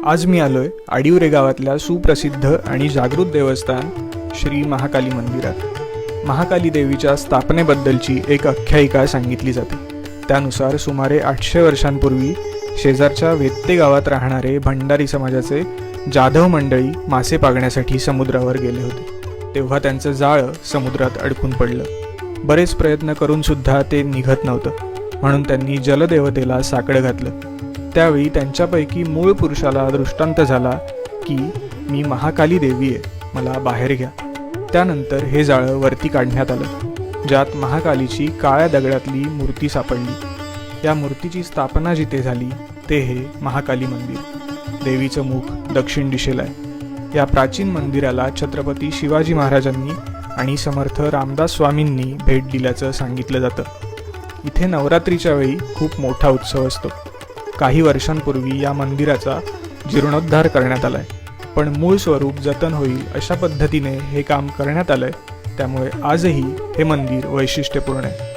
आज मी आलोय आडिवरे गावातल्या सुप्रसिद्ध आणि जागृत देवस्थान श्री महाकाली मंदिरात। महाकाली देवीच्या स्थापनेबद्दलची एक आख्यायिका सांगितली जाते। त्यानुसार सुमारे 800 वर्षांपूर्वी शेजारच्या वेत्ते गावात राहणारे भंडारी समाजाचे जाधव मंडळी मासे पागण्यासाठी समुद्रावर गेले होते। तेव्हा त्यांचं जाळं समुद्रात अडकून पडलं। बरेच प्रयत्न करून सुद्धा ते निघत नव्हतं, म्हणून त्यांनी जलदेवतेला साकडं घातलं। त्यावेळी त्यांच्यापैकी मूळ पुरुषाला दृष्टांत झाला की मी महाकाली देवी आहे, मला बाहेर घ्या। त्यानंतर हे जाळं वरती काढण्यात आलं, ज्यात महाकालीची काळ्या दगडातली मूर्ती सापडली। या मूर्तीची स्थापना जिथे झाली ते हे महाकाली मंदिर। देवीचं मुख दक्षिण दिशेला आहे। या प्राचीन मंदिराला छत्रपती शिवाजी महाराजांनी आणि समर्थ रामदास स्वामींनी भेट दिल्याचं सांगितलं जातं। इथे नवरात्रीच्या वेळी खूप मोठा उत्सव असतो। काही वर्षांपूर्वी या मंदिराचा जीर्णोद्धार करण्यात आलाय, पण मूळ स्वरूप जतन होईल अशा पद्धतीने हे काम करण्यात आलंय। त्यामुळे आजही हे मंदिर वैशिष्ट्यपूर्ण आहे।